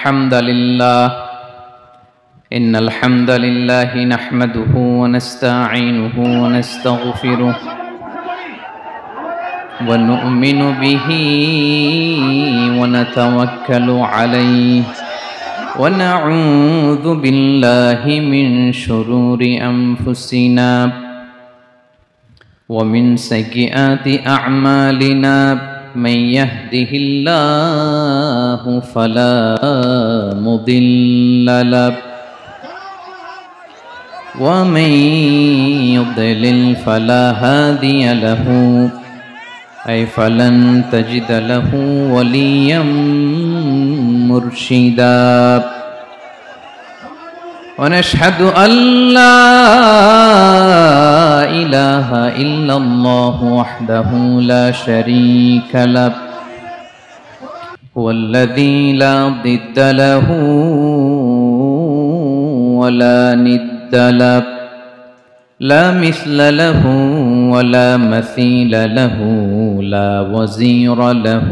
الحمد لله نحمده ونستعينه ونستغفره ونؤمن به ونتوكل عليه ونعوذ بالله من شرور أنفسنا ومن سيئات أعمالنا من يهده الله فلا مضل له ومن يضلل فلا هادي له أي فلن تجد له وليا مرشدا ونشهد أن لا إله إلا الله وحده لا شريك له هو الذي لا ضد له ولا ند له لا مثل له ولا مثيل له لا وزير له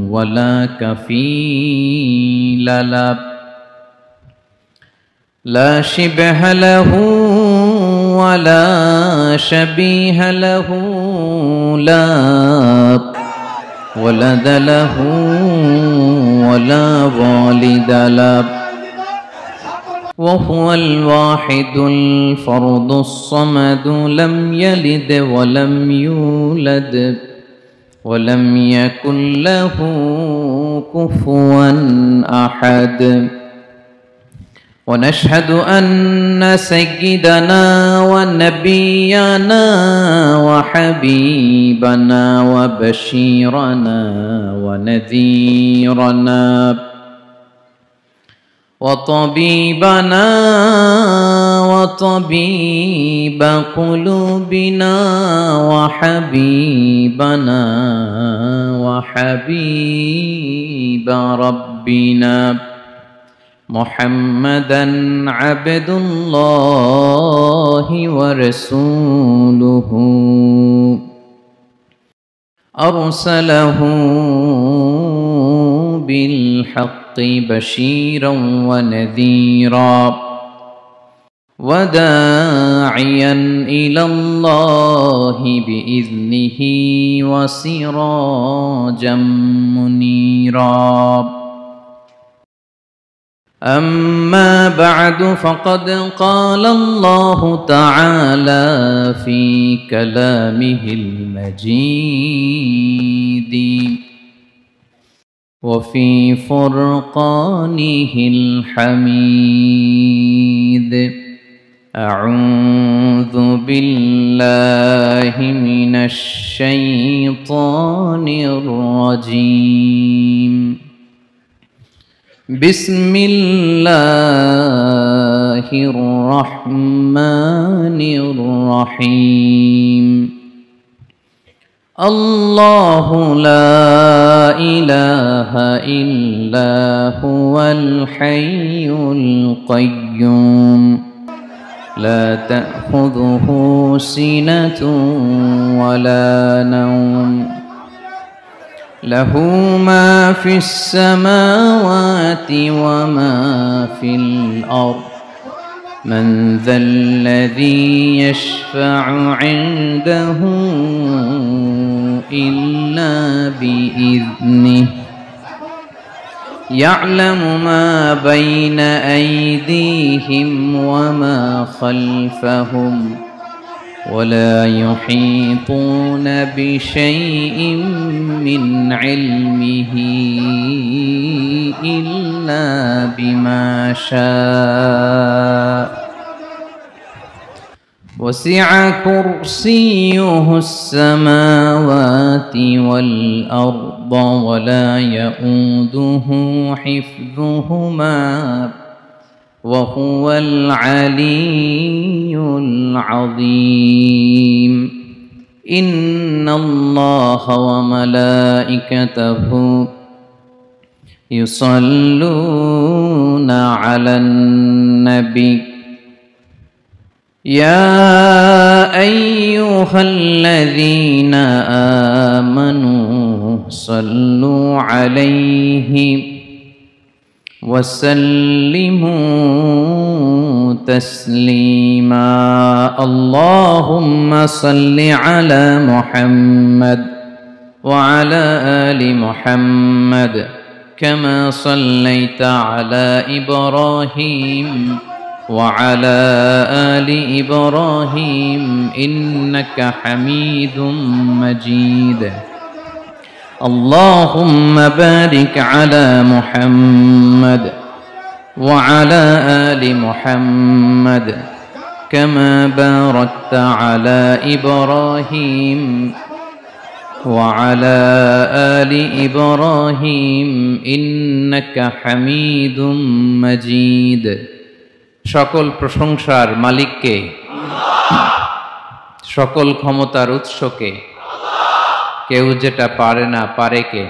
ولا كفيل له لا شبه له ولا شبيه له لا ولد له ولا والد له وهو الواحد الفرد الصمد لم يلد ولم يولد ولم يكن له كفوا أحد ونشهد أن سيدنا ونبينا وحبيبنا وبشيرنا ونذيرنا وطبيبنا وطبيب قلوبنا وحبيبنا وحبيب ربنا محمدا عبد الله ورسوله أرسله بالحق بشيرا ونذيرا وداعيا إلى الله بإذنه وسراجا منيرا أما بعد فقد قال الله تعالى في كلامه المجيد وفي فرقانه الحميد أعوذ بالله من الشيطان الرجيم بسم الله الرحمن الرحيم الله لا إله إلا هو الحي القيوم لا تأخذه سنة ولا نوم له ما في السماوات وما في الأرض من ذا الذي يشفع عنده إلا بإذنه يعلم ما بين أيديهم وما خلفهم ولا يحيطون بشيء من علمه إلا بما شاء وسع كرسيه السماوات والأرض ولا يؤوده حفظهما وهو العلي العظيم إن الله وملائكته يصلون على النبي يا أيها الذين آمنوا صلوا عليه وسلموا تسليما اللهم صل على محمد وعلى آل محمد كما صليت على إبراهيم وعلى آل إبراهيم إنك حميد مجيد اللهم بارك على محمد وعلى آل محمد كما باركت على إبراهيم وعلى آل إبراهيم إنك حميد مجيد সকল প্রশংসার মালিককে সকল ক্ষমতার উৎসকে কেউ যেটা পারে না পারে কে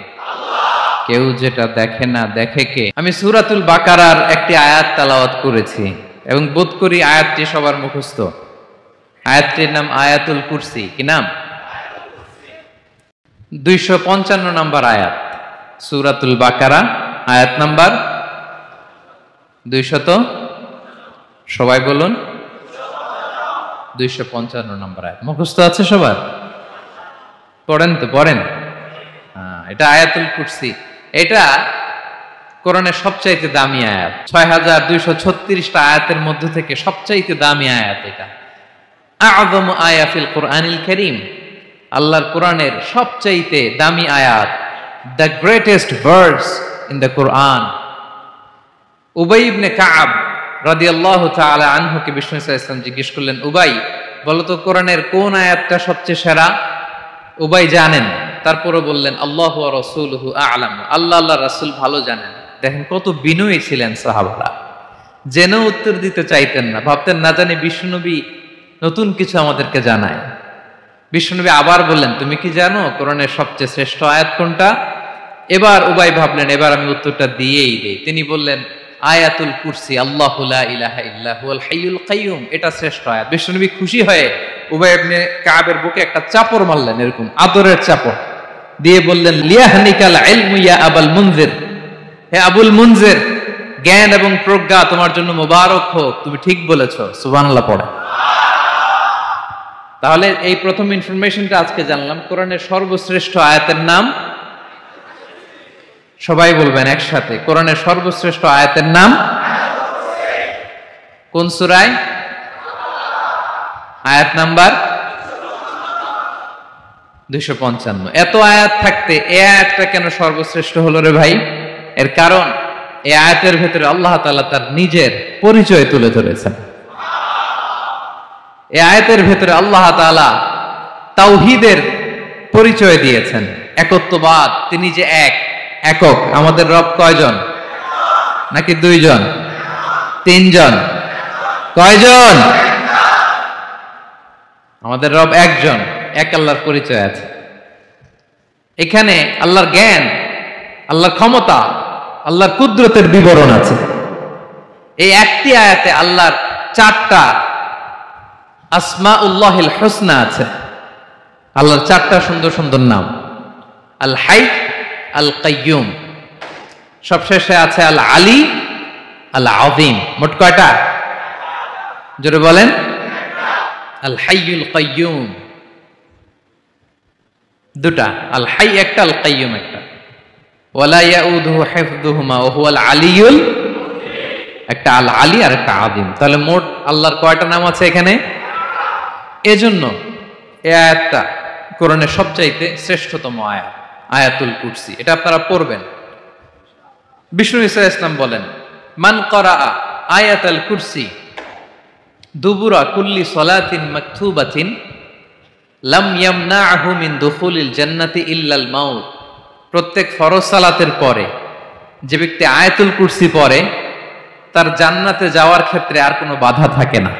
কেউ যেটা দেখে না দেখে কে আমি সূরাতুল বাকারার একটি আয়াত তেলাওয়াত করেছি এবং বোধ করি আয়াতটি সবার মুখস্থ আয়াতটির নাম আয়াতুল কুরসি কি নাম 255 নম্বর আয়াত সূরাতুল বাকারা আয়াত নাম্বার 200 সবাই বলুন 255 নম্বর আয়াত মুখস্থ আছে সবার পড়েন তো পড়েন এটা আয়াতুল কুরসি এটা কোরআনের সবচাইতে দামি আয়াত 6236টা আয়াতের মধ্যে থেকে সবচাইতে দামি আয়াত এটা আযম আয়া ফিল কোরআনিল কারীম আল্লাহর কোরআনের সবচাইতে দামি আয়াত the greatest verse in the Quran উবাই ইবনে কাব রাদিয়াল্লাহু তাআলা আনহুকে বিষ্ণু সাল্লাল্লাহু আলাইহি ওয়াসাল্লাম জিজ্ঞেস করলেন উবাই বলো তো কোরআনের কোন আয়াতটা সবচেয়ে সেরা উবাই জানেন তারপরে বললেন আল্লাহু ওয়া রাসূলুহু আ'লাম আল্লাহর রাসূল ভালো জানেন দেখেন কত বিনয়ী ছিলেন সাহাবারা জেনে উত্তর দিতে চাইতেন না ভাবতেন না জানি বিশ্বনবী নতুন কিছু আমাদেরকে জানায় বিশ্বনবী আবার বললেন তুমি কি জানো কোরআনের সবচেয়ে শ্রেষ্ঠ আয়াত কোনটা এবার উবাই ভাবলেন এবার আমি উত্তরটা দিয়েই দেই তিনি বললেন আয়াতুল কুরসি আল্লাহু লা ইলাহা ইল্লা হুয়াল হাইয়ুল কাইয়ুম এটা শ্রেষ্ঠ আয়াত বিশ্বনবী খুশি হয়ে উবাই ইবনে কাবের বুকে একটা চাপড় মারলেন এরকম আদরের চাপড় দিয়ে বললেন লিয়াহনিকাল ইলমু ইয়া আবুল মুনজির হে আবুল মুনজির জ্ঞান এবং প্রজ্ঞা তোমার জন্য মোবারক হোক তুমি ঠিক বলেছো সুবহানাল্লাহ পড়ে তাহলে এই প্রথম ইনফরমেশনটা আজকে জানলাম কোরআনের সর্বশ্রেষ্ঠ আয়াতের নাম সবাই বলবেন একসাথে কোরআনের সর্বশ্রেষ্ঠ আয়াতের নাম কোন সূরায় আয়াত নাম্বার 255 এত আয়াত থাকতে এই আয়াতটা কেন সর্বশ্রেষ্ঠ হলো রে ভাই এর কারণ এই আয়াতের ভিতরে আল্লাহ তাআলা তার নিজের পরিচয় তুলে ধরেছেন এই আয়াতের ভিতরে আল্লাহ তাআলা তাওহীদের পরিচয় দিয়েছেন একত্ববাদ তিনি যে একক আমাদের রব কয়জন নাকি দুইজন তিনজন কয়জন আমাদের রব একজন এক আল্লাহর পরিচয় আছে এখানে আল্লাহর জ্ঞান আল্লাহর ক্ষমতা আল্লাহর কুদরতের বিবরণ আছে এই একটি আয়াতে আল্লাহর 4টা আসমাউল্লাহিল হুসনা আছে আল্লাহর 4টা সুন্দর সুন্দর নাম আল হাই আল কাইয়ুম সবশেষে আছে আল আলী আল আযীম মোট কয়টা জোরে বলেন আল হাইয়ুল কাইয়ুম দুটা আল হাই একটা আল কাইয়ুম একটা ওয়ালা ইয়াউদুহু হিফযুহুমা ওয়া হুয়াল আলিয়ুল একটা আল আলী আর একটা আযীম তাহলে মোট আল্লাহর কয়টা নাম আছে এখানে এজন্য এই আয়াতটা কোরআনের সবচাইতে শ্রেষ্ঠতম আয়াত আয়াতুল কুরসি এটা আপনারা পড়বেন বিষ্ণু ঈসা ইসলাম বলেন মান ক্বারাআ আয়াতুল কুরসি দুবুরা কুল্লি সালাতিন মাকতুবাতিন লাম ইয়ামনাহু মিন দুখুলিল জান্নাতি ইল্লাল মাউত প্রত্যেক ফরজ সালাতের পরে যে ব্যক্তি আয়াতুল কুরসি পড়ে তার জান্নাতে যাওয়ার ক্ষেত্রে আর কোনো বাধা থাকে না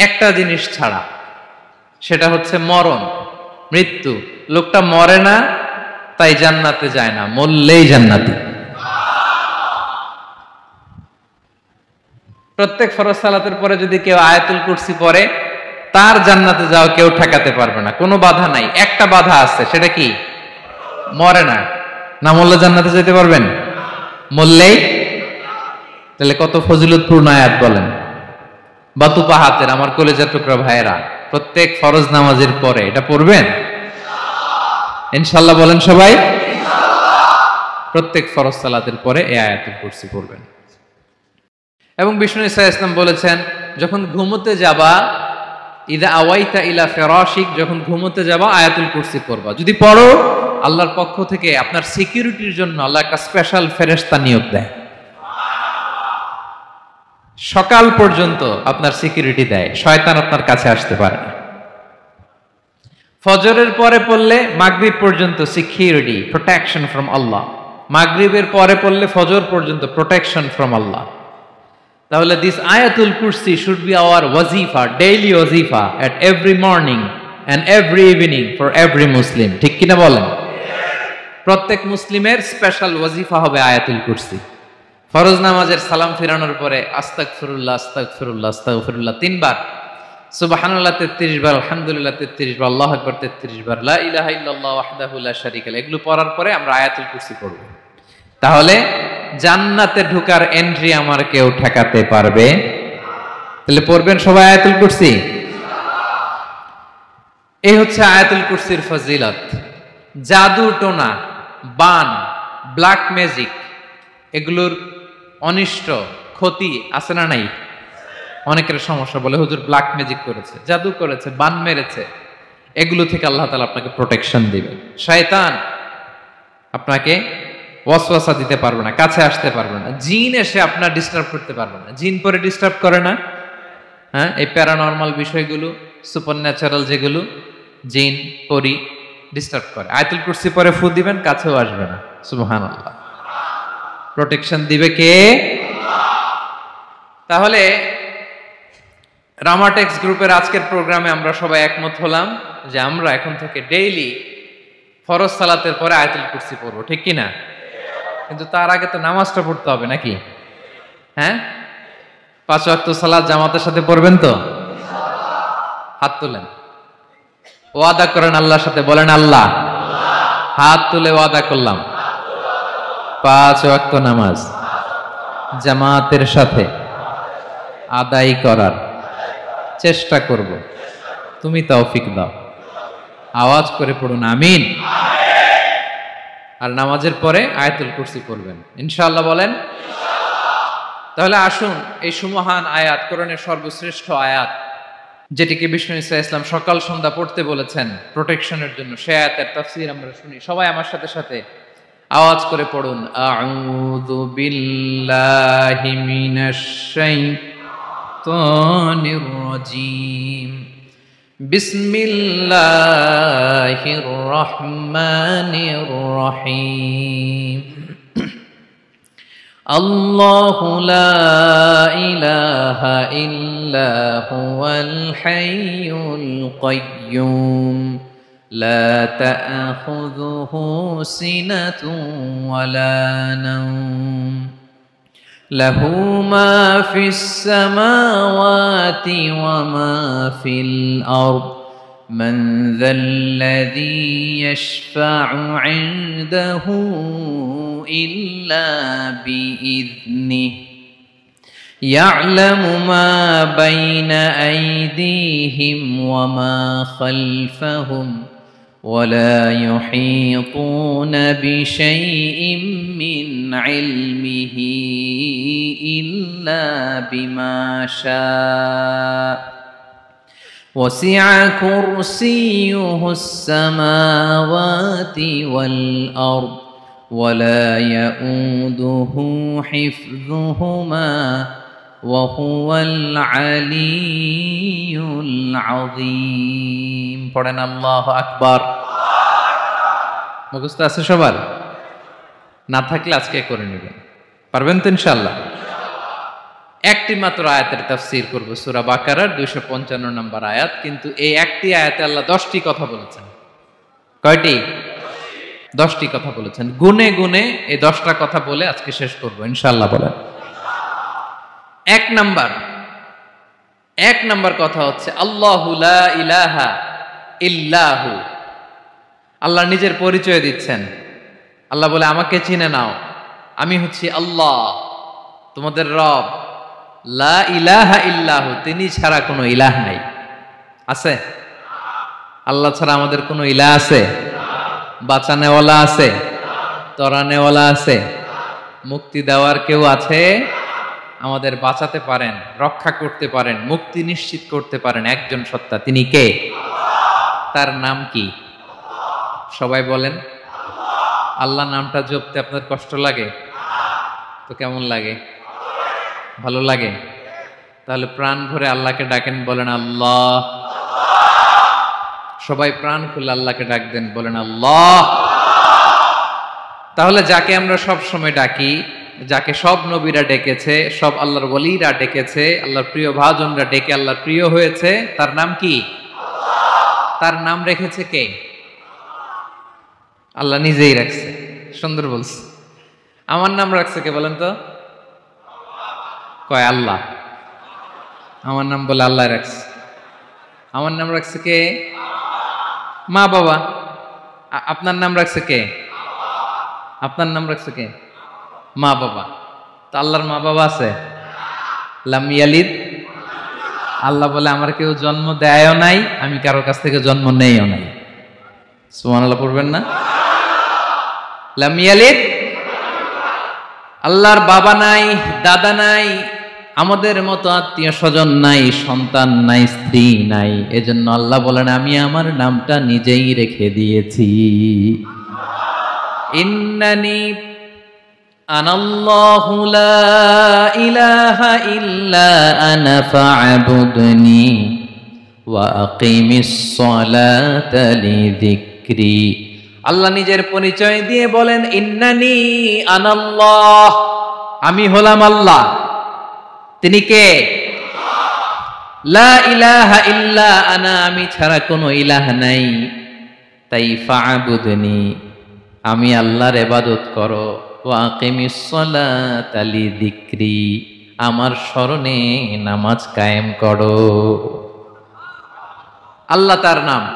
একটা জিনিস ছাড়া সেটা হচ্ছে মরণ মৃত্যু লোকটা মরে না তাই জান্নাতে যায় না মরলেই জান্নাতি প্রত্যেক ফরজ সালাতের পরে যদি কেউ আয়াতুল কুরসি পড়ে তার জান্নাতে যাওয়া কেউ ঠেকাতে পারবে না কোনো বাধা নাই একটা বাধা আছে সেটা কি মরে না না মরলে জান্নাতে যেতে পারবেন মরলেই? তাহলে কত ফজিলতপূর্ণ আয়াত বলেন। বাতুপা হাতের আমার কলেজার টুকরা ভাইয়েরা, প্রত্যেক ফরজ নামাজের পরে এটা পড়বেন ইনশাআল্লাহ। বলেন সবাই, প্রত্যেক ফরজ সালাতের পরে এই আয়াতুল কুরসি পড়বেন। এবং বিষ্ণু ঈসা ইসলাম বলেছেন, যখন ঘুমোতে যাবা, ইদা আওয়াইতা ইলা ফিরাশিক, যখন ঘুমোতে যাবা আয়াতুল কুরসি পড়বা। যদি পড়ো, আল্লাহর পক্ষ থেকে আপনার সিকিউরিটির জন্য আল্লাহ একটা স্পেশাল ফেরেশতা নিয়োগ দেয়, সকাল পর্যন্ত আপনার সিকিউরিটি দেয়, শয়তান আপনার কাছে আসতে পারে না। ফজরের পরে পড়লে মাগরিব পর্যন্ত সিকিউরিটি, প্রোটেকশন ফ্রম আল্লাহ। মাগরিবের পরে পড়লে ফজর পর্যন্ত প্রোটেকশন ফ্রম আল্লাহ। তাহলে দিস আয়াতুল কুরসি শুড বি আওয়ার ওয়াজিফা, ডেইলি ওয়াজিফা at every morning and every evening for every Muslim. ঠিক কিনা বলেন? প্রত্যেক মুসলিমের স্পেশাল ওয়াজিফা হবে আয়াতুল কুরসি। ফরজ নামাজের সালাম ফিরানোর পরে আস্তাগফিরুল্লাহ আস্তাগফিরুল্লাহ আস্তাগফিরুল্লাহ 3 বার, সুবহানাল্লাহ 33 বার, আলহামদুলিল্লাহ 33 বার, আল্লাহু আকবার 33 বার, লা ইলাহা ইল্লাল্লাহ ওয়াহদাহু লা শারীকা লাহু, এগুলো পড়ার পরে আমরা আয়াতুল কুরসি পড়ব। তাহলে জান্নাতে ঢোকার এন্ট্রি আমার কেউ ঠেকাতে পারবে? তাহলে পড়বেন সবাই আয়াতুল কুরসি। এই হচ্ছে আয়াতুল কুরসির ফজিলত। জাদু টোনা, বান, ব্ল্যাক ম্যাজিক, এগুলোর অনিষ্ট ক্ষতি আছে না নাই? অনেকের সমস্যা, বলে হুজুর ব্ল্যাক ম্যাজিক করেছে, জাদু করেছে, বান মেরেছে, এগুলো থেকে আল্লাহ তাআলা আপনাকে প্রোটেকশন দিবেন। শয়তান আপনাকে ওয়াসওয়াসা দিতে পারবে না, কাছে আসতে পারবে না। জিন এসে আপনার ডিস্টার্ব করতে পারবে না। জিন পরে ডিস্টার্ব করে না? হ্যাঁ, এই প্যারানরমাল বিষয়গুলো, সুপারন্যাচারাল যেগুলো, জিন পরি ডিস্টার্ব করে। আয়াতুল কুরসি পরে ফু দিবেন, কাছেও আসবে না। সুবহানাল্লাহ। প্রোটেকশন দিবে কে? তাহলে রামাটেক্স গ্রুপের আজকের প্রোগ্রামে আমরা সবাই একমত হলাম যে আমরা এখন থেকে ডেইলি ফরজ সালাতের পরে আয়াতুল কুরসি পড়বো, ঠিক কি না? কিন্তু তার আগে তো নামাজটা পড়তে হবে নাকি? হ্যাঁ, 5 ওয়াক্ত সালাত জামাতের সাথে পড়বেন তো? হাত তুলেন, ওয়াদা করেন আল্লাহর সাথে, বলেন আল্লাহ। হাত তুলে ওয়াদা করলাম 5 ওয়াক্ত নামাজ জামাতের সাথে আদায় করার চেষ্টা করব, তুমি তৌফিক দাও। আওয়াজ করে পড়ুন আমিন। আর নামাজের পরে আয়াতুল কুরসি পড়বেন ইনশাআল্লাহ, বলেন। তাহলে আসুন এই সুমহান আয়াত, কোরআনের সর্বশ্রেষ্ঠ আয়াত, যেটিকে বিষ্ণু ঈসা ইসলাম সকাল সন্ধ্যা পড়তে বলেছেন প্রোটেকশনের জন্য, সে আয়াতের তাফসীর আমরা শুনি। সবাই আমার সাথে সাথে আওয়াজ করে পড়ুন, আউযু বিল্লাহি মিনাশ শাইতানির রাজীম, বিসমিল্লাহির রহমানির রহিম। আল্লাহু লা ইলাহা ইল্লা হুয়াল হাইয়ুল কাইয়্যুম, লা তা'খুযুহু সিনাতুন ওয়ালা নাওম, লাহু মা ফিস সামাওয়াতি ওয়া মা ফিল আরদ, মান যাল্লাযী ইয়াশফা'ু 'ইনদাহু ইল্লা বিইذনিহি, ইয়া'লামু মা বাইনা আইদিহিম ওয়া মা খালফাহুম, ولا يحيطون بشيء من علمه إلا بما شاء، وسع كرسيه السماوات والأرض، ولا يؤوده حفظهما، وهو العلي العظيم। পড়েন আল্লাহু আকবার। মুখস্থ আছে সবার? না থাকলে আজকে করে নেবেন, পারবেন তো ইনশাআল্লাহ। একটি মাত্র আয়াতের তাফসীর করব, সূরা বাকারার 255 নম্বর আয়াত। কিন্তু এই একটি আয়াতে আল্লাহ 10টি কথা বলেছেন। কয়টি? 10টি কথা বলেছেন। গুনে গুনে এই 10টা কথা বলে আজকে শেষ করব ইনশাআল্লাহ, বলেন। এক নাম্বার কথা হচ্ছে আল্লাহু লা ইলাহা ইল্লাহু। আল্লাহ নিজের পরিচয় দিচ্ছেন। আল্লাহ বলে আমাকে চিনে নাও, আমি হচ্ছি আল্লাহ তোমাদের রব, লা ইলাহা ইল্লাহু, তিনি ছাড়া কোনো ইলাহ নাই। আছে? আল্লাহ ছাড়া আমাদের কোনো ইলাহ আছে? বাঁচানেওয়ালা আছে? তরানেওয়ালা আছে? মুক্তি দেওয়ার কেউ আছে? আমাদের বাঁচাতে পারেন, রক্ষা করতে পারেন, মুক্তি নিশ্চিত করতে পারেন একজন সত্তা, তিনি কে? তার নাম কি? সবাই বলেন। আল্লাহ নামটা জপতে আপনার কষ্ট লাগে? তো কেমন লাগে? ভালো লাগে? তাহলে প্রাণ ভরে আল্লাহকে ডাকেন, বলেন আল্লাহ। সবাই প্রাণ খুলে আল্লাহকে ডাক দেন, বলেন আল্লাহ। তাহলে যাকে আমরা সব সময় ডাকি, যাকে সব নবীরা ডেকেছে, সব আল্লাহর ওলীরা ডেকেছে, আল্লাহর প্রিয় ভাজনরা ডেকে আল্লাহর প্রিয় হয়েছে, তার নাম কি? তার নাম রেখেছে কে? আল্লাহ নিজেই রাখছে। সুন্দর বলছে। আমার নাম রাখছে কে বলেন তো? কয় আল্লাহ। আমার নাম বলে আল্লাহ রাখছে। আমার নাম রাখছে কে? মা বাবা। আপনার নাম রাখছে কে? আপনার নাম রাখছে কে? মা বাবা। তো আল্লাহর মা বাবা আছে? লাম ইয়ালিদ, আল্লাহ বলে আমার কেউ জন্ম দেয়ও নাই, আমি কারোর কাছ থেকে জন্ম নেইও নাই। সুবহানাল্লাহ পড়বেন না? লাম ইয়ালিদ, আল্লাহর বাবা নাই, দাদা নাই, আমাদের মতো আত্মীয় স্বজন নাই, সন্তান নাই, স্ত্রী নাই। এজন্য আল্লাহ বলেন আমি আমার নামটা নিজেই রেখে দিয়েছি। ইন্নানি আনাল্লাহু লা ইলাহা ইল্লা আনা ফা'বুদনি ওয়া আকিমিস সালাতা লিযিকরি। আল্লাহ নিজের পরিচয় দিয়ে বলেন ইন্নানি আনাল্লাহ, আমি হলাম আল্লাহ। তিনি কে? লা ইলাহা ইল্লা আনা, আমি ছাড়া কোনো ইলাহ নাই। তাই ফা'বুদনি, আমি আল্লাহর ইবাদত করো। ওয়া আকিমিস সালাতা লিযিকরি, আমার স্মরণে নামাজ কায়েম করো। আল্লাহ তার নাম,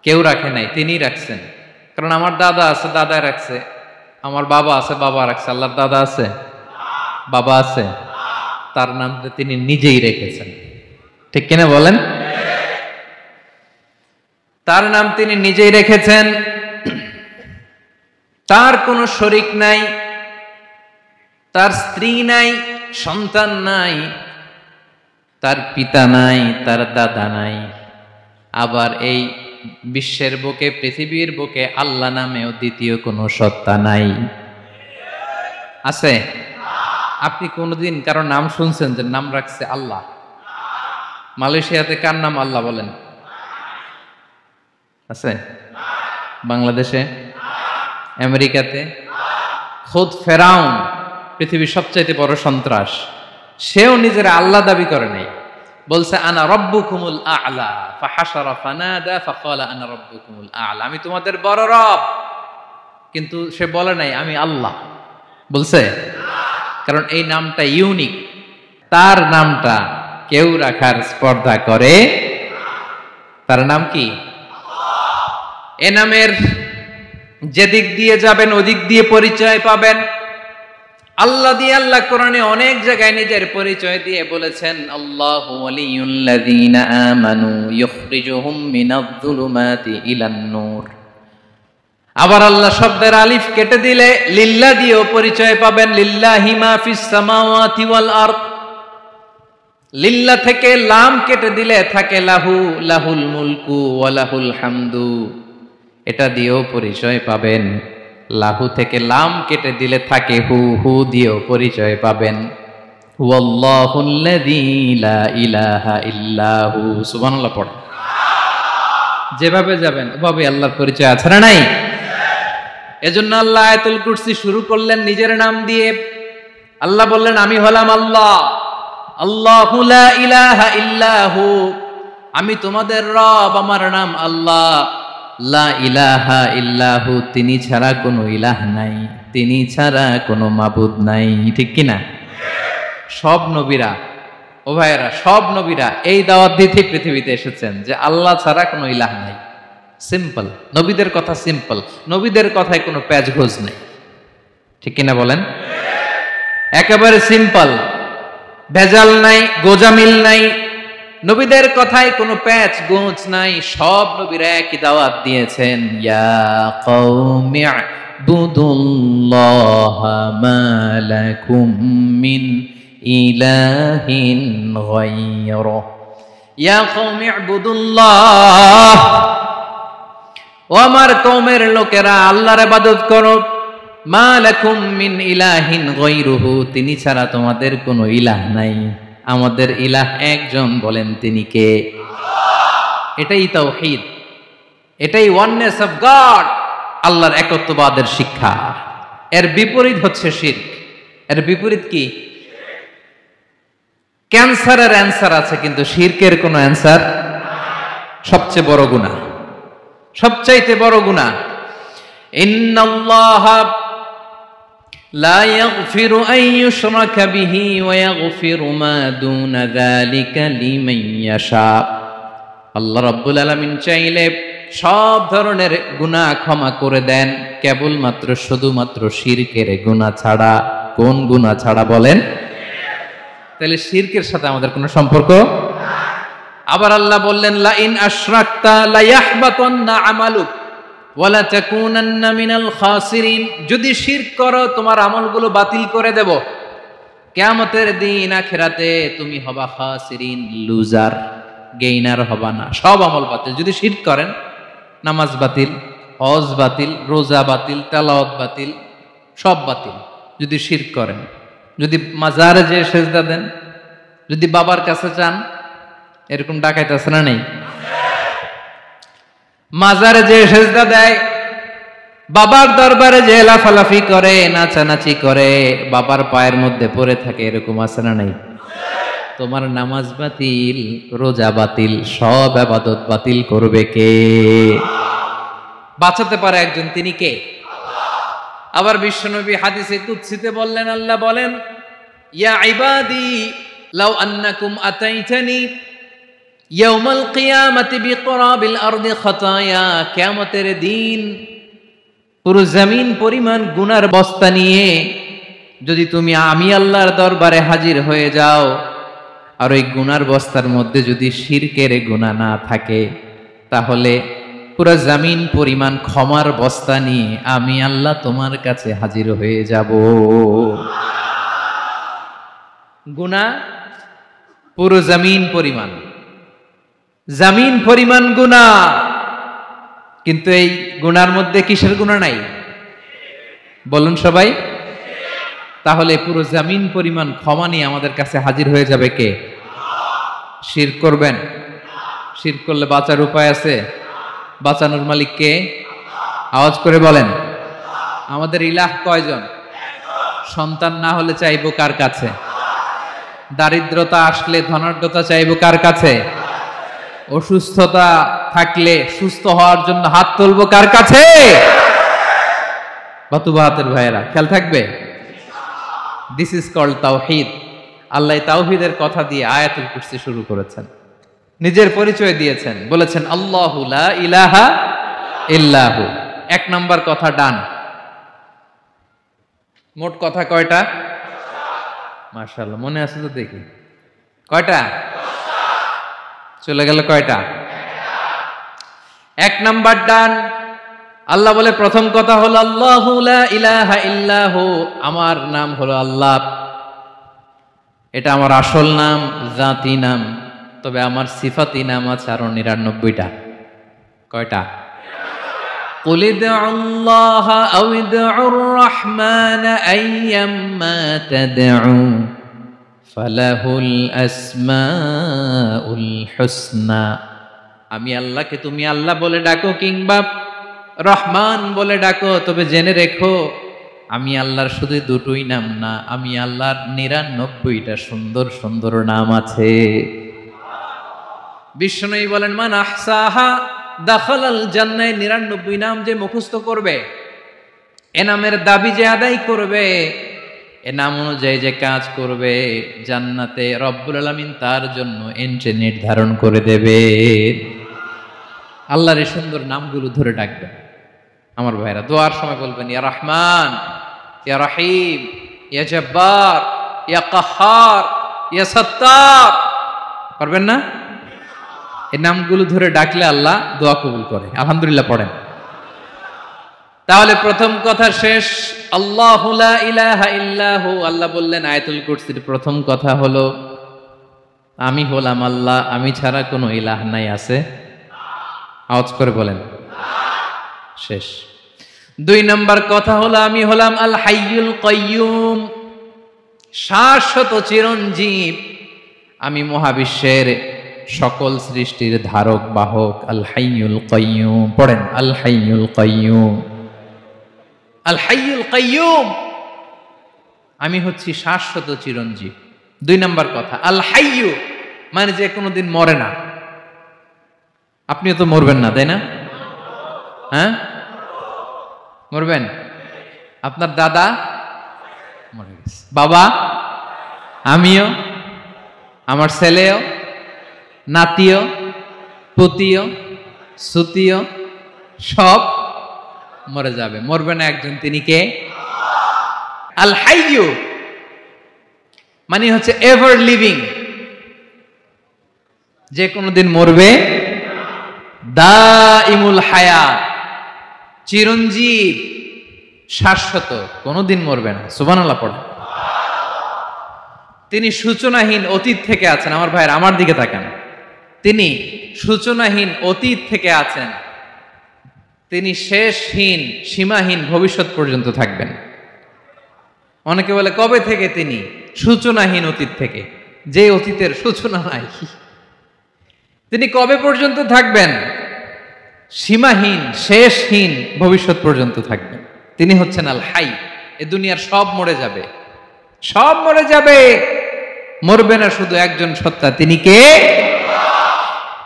কেউ রাখে নাই, তিনিই রাখছেন। কারণ আমার দাদা আছে, দাদা রাখছে। আমার বাবা আছে, বাবা রাখছে। আল্লাহর দাদা আছে? বাবা আছে? তার নাম তিনি নিজেই রেখেছেন। ঠিক কিনা বলেন? তার নাম তিনি নিজেই রেখেছেন। তার কোনো শরীক নাই, তার স্ত্রী নাই, সন্তান নাই, তার পিতা নাই, তার দাদা নাই। আবার এই বিশ্বের বুকে, পৃথিবীর বুকে আল্লাহ নামেও দ্বিতীয় কোনো সত্তা নাই। আছে? আপনি কোনদিন কারো নাম শুনছেন যে নাম রাখছে আল্লাহ? মালয়েশিয়াতে কার নাম আল্লাহ বলেন? আছে? বাংলাদেশে? আমেরিকাতে? খোদ ফেরাউন, পৃথিবীর সবচাইতে বড় সন্ত্রাস, সেও নিজের আল্লাহ দাবি করে নাই। বলছে আনা রব্বুকুমুল আ'লা, ফাহাশারা ফানাদা ফাকালা আনা রব্বুকুমুল আ'লা, আমি তোমাদের বড় রব। কিন্তু সে বলে নাই আমি আল্লাহ। বলছে? কারণ এই নামটা ইউনিক। তার নামটা কেউ রাখার স্পর্ধা করে। তার নাম কি? এ নামের যেদিক দিয়ে যাবেন ওদিক দিয়ে পরিচয় পাবেন। আল্লাহ দিয়ে আল্লাহ কোরআনে অনেক জায়গায় নিজের পরিচয় দিয়ে বলেছেন আল্লাহু ওয়ালিয়ুল্লাযীনা আমানু ইখরিজুহুম মিনায-যুলুমাতি ইলান-নূর। আবার আল্লাহ শব্দের আলিফ কেটে দিলে লিল্লাহ দিয়েও পরিচয় পাবেন। লিল্লাহি মা ফিস সামাওয়াতি ওয়াল আরদ। লিল্লাহ থেকে লাম কেটে দিলে থাকে লাহু, লাহুল মুলকু ওয়া লাহুল হামদু, এটা দিয়েও পরিচয় পাবেন। লাহু থেকে লাম কেটে দিলে থাকে হু, হু দিয়েও পরিচয় পাবেন। হুয়াল্লাহুল্লাযী লা ইলাহা ইল্লাহু। সুবহানাল্লাহ পড়ে। যেভাবে যাবেন ওভাবে আল্লাহর পরিচয় আছে না নাই? এজন্য আল্লাহ আয়াতুল কুরসি শুরু করলেন নিজের নাম দিয়ে। আল্লাহ বললেন আমি হলাম আল্লাহ, আল্লাহু লা ইলাহা ইল্লাহু, আমি তোমাদের রব, আমার নাম আল্লাহ। লা ইলাহা ইল্লাহু, তিনি ছাড়া কোনো ইলাহ নাই, তিনি ছাড়া কোনো মাবুদ নাই। ঠিক কিনা? সব নবীরা, ও ভাইয়েরা, সব নবীরা এই দাওয়াত দিতে পৃথিবীতে এসেছেন যে আল্লাহ ছাড়া কোনো ইলাহ নাই। সিম্পল, নবীদের কথা সিম্পল, নবীদের কথায় কোনো প্যাচগোজ নেই। ঠিক কিনা বলেন? একেবারে সিম্পল, ভেজাল নাই, গোজামিল নাই, নবীদের কথায় কোনো প্যাচ গোঁচ নাই। সব নবীরা একই দাওয়াত দিয়েছেন, ইয়া কওমি ইবুদুল্লাহা মা লাকুম মিন ইলাহিন গায়রুহ। ইয়া কওমি ইবুদুল্লাহ, ও আমার কওমের লোকেরা আল্লাহর ইবাদত করো। মা লাকুম মিন ইলাহিন গায়রুহু, তিনি ছাড়া তোমাদের কোনো ইলাহ নাই। আমাদের ইলাহ একজন, বলেন তিনি কে? এটাই তাওহীদ, এটাই ওয়াননেস অফ গড, আল্লাহর একত্ববাদের শিক্ষা। এর বিপরীত হচ্ছে শিরক। এর বিপরীত কি? ক্যান্সারের অ্যান্সার আছে, কিন্তু শিরকের কোনো অ্যান্সার। সবচেয়ে বড় গুনাহ, সবচাইতে বড় গুনাহ। ইন্নাল্লাহা লা ইয়াগফিরু আন ইউশরাকা বিহি ওয়া ইয়াগফিরু মা দুনা যালিকা লিমান ইয়াশা। আল্লাহ রাব্বুল আলামিন চাইলে সব ধরনের গুনাহ ক্ষমা করে দেন, কেবলমাত্র শুধুমাত্র শিরকের গুনাহ ছাড়া। কোন গুনাহ ছাড়া বলেন? তাহলে শিরকের সাথে আমাদের কোনো সম্পর্ক। আবার আল্লাহ বললেন, লা ইন আশরাকতা লা ইয়াহবাতান্না আমালুক ওয়া লা তাকুনান্না মিনাল খাসিরিন। যদি শিরক করো তোমার আমলগুলো বাতিল করে দেব, কিয়ামতের দিন আখিরাতে তুমি হবা খাসিরিন, লুজার, গেইনার হবা না। সব আমল বাতিল যদি শিরক করেন। নামাজ বাতিল, হজ বাতিল, রোজা বাতিল, তেলাওয়াত বাতিল, সব বাতিল যদি শিরক করেন। যদি মাজারে যে সেজদা দেন, যদি বাবার কাছে চান, এরকম ডাকাইতে আছে না নেই? মাজারে যে সেজদা দেয়, বাবার দরবারে যে লাফালাফি করে, নাচানাচি করে, বাবার পায়ের মধ্যে পড়ে থাকে, এরকম আছে না নাই? তোমার নামাজ বাতিল, রোজা বাতিল, সব ইবাদত বাতিল করবে কে? বাঁচাতে পারে একজন, তিনি কে? আবার বিশ্বনবী হাদিসে কুদসিতে বললেন, আল্লাহ বলেন, ইয়া ইবাদি লাউ আন্নাকুম আতাইতানি ইয়াউমাল কিয়ামাতি বিকরাবিল আরদি খাতায়া। কিয়ামতের দিন পুরো জমিন পরিমাণ গুনার বস্তা নিয়ে যদি তুমি আমি আল্লাহর দরবারে হাজির হয়ে যাও, আর ওই গুনার বস্তার মধ্যে যদি শিরকের গুনাহ না থাকে, তাহলে পুরো জমিন পরিমাণ ক্ষমার বস্তা নিয়ে আমি আল্লাহ তোমার কাছে হাজির হয়ে যাব। গুনাহ পুরো জমিন পরিমাণ, জমিন পরিমাণ গুনাহ। কিন্তু এই গুনার মধ্যে কিসের গুনাহ নাই? বলুন সবাই। তাহলে পুরো জমিন পরিমাণ ক্ষমা নিয়ে আমাদের কাছে হাজির হয়ে যাবে কে? শিরক করবেন? শিরক করলে বাঁচার উপায় আছে? বাঁচানোর মালিক কে? আওয়াজ করে বলেন। আমাদের ইলাহ কয়জন? সন্তান না হলে চাইবো কার কাছে? দারিদ্রতা আসলে ধনাঢ্যতা চাইবো কার কাছে? অসুস্থতা থাকলে সুস্থ হওয়ার জন্য হাত তুলবো কার কাছে? বাতুবাহাতের ভাইয়েরা, খেয়াল থাকবে। দিস ইজ কল্ড তাওহীদ। আল্লাহ তাওহীদের কথা দিয়ে আয়াতুল কুরসি শুরু করেছেন, নিজের পরিচয় দিয়েছেন, বলেছেন আল্লাহু লা ইলাহা ইল্লাহু। এক নাম্বার কথা ডান। মোট কথা কয়টা? মাশাআল্লাহ, মনে আছে তো দেখি। কয়টা? চলে গেল কয়টা? এক নাম্বার ডান। আল্লাহ বলে প্রথম কথা হলো আল্লাহু লা ইলাহা ইল্লাহু, আমার নাম হলো আল্লাহ। এটা আমার আসল নাম, জাতি নাম। তবে আমার সিফাতি নাম আছে আরো ৯৯টা। কয়টা? কুল ইদউল্লাহ আও ইদউর রহমান আইয়াম্মা তাদউ ফালাহুল আসমাউল হুসনা। আমি আল্লাহকে তুমি আল্লাহ বলে ডাকো কিংবা রহমান বলে ডাকো, তবে জেনে রেখো আমি আল্লাহর শুধু দুটোই নাম না, আমি আল্লাহর ৯৯টা সুন্দর সুন্দর নাম আছে। বিশ্বনবী বলেন, মান আহসাহা দাখালাল জান্নাহ। ৯৯ নাম যে মুখস্থ করবে, এ নামের দাবি যে আদায় করবে, এ নাম অনুযায়ী যে কাজ করবে, জান্নাতে রব্বুল আলামিন তার জন্য এন্ট্রি নির্ধারণ করে দেবে। আল্লাহর এই সুন্দর নামগুলো ধরে ডাকবেন। আমার ভাইরা দোয়ার সময় বলবেন, ইয়া রহমান, ইয়া রহিম, ইয়া জব্বার, ইয়া কাহ্হার, ইয়া সত্তার। পারবেন না? এই নামগুলো ধরে ডাকলে আল্লাহ দোয়া কবুল করে। আলহামদুলিল্লাহ পড়েন। তাহলে প্রথম কথা শেষ। আল্লাহু লা ইলাহা ইল্লাহু, আল্লাহ বললেন আয়াতুল কুরসির প্রথম কথা হলো আমি হলাম আল্লাহ, আমি ছাড়া কোনো ইলাহ নাই। আছে? আওয়াজ করে বলেন। শেষ। 2 নম্বর কথা হলো আমি হলাম আল হাইয়ুল কাইয়ুম, শাশ্বত চিরঞ্জীব। আমি মহাবিশ্বের সকল সৃষ্টির ধারক বাহক। আল হাইয়ুল কাইয়ুম পড়েন। আল হাইয়ুল কাইয়ুম, আল হাইয়ুল কাইয়ুম, আমি হচ্ছি শাশ্বত চিরঞ্জীব। 2 নম্বর কথা আল হাইয়ু মানে যে কোনোদিন মরে না। আপনিও তো মরবেন না, তাই না? হ্যাঁ, মরবেন। আপনার দাদা মরে গেছে, বাবা, আমিও, আমার ছেলেও, নাতিও, পুতিও, সুতিও সব মরে যাবে। মরবে না একজন, তিনি কে? আল হাইয়ু মানে হচ্ছে এভার লিভিং, যে কোনোদিন মরবে। দাইমুল হায়াত, চিরঞ্জীব, শাশ্বত, কোনোদিন মরবে না। সুবহানাল্লাহ পড়ে। তিনি সূচনাহীন, অতীত থেকে আছেন। আমার ভাইয়ের আমার দিকে তাকান। তিনি সূচনাহীন, অতীত থেকে আছেন। তিনি শেষহীন, সীমাহীন, ভবিষ্যৎ পর্যন্ত থাকবেন। অনেকে বলে কবে থেকে? তিনি সূচনাহীন, অতীত থেকে, যে অতীতের সূচনা নাই। তিনি কবে পর্যন্ত থাকবেন? সীমাহীন, শেষহীন, ভবিষ্যৎ পর্যন্ত থাকবেন। তিনি হচ্ছেন আল হাই। এ দুনিয়ার সব মরে যাবে, সব মরে যাবে, মরবে না শুধু একজন সত্তা। তিনি কে?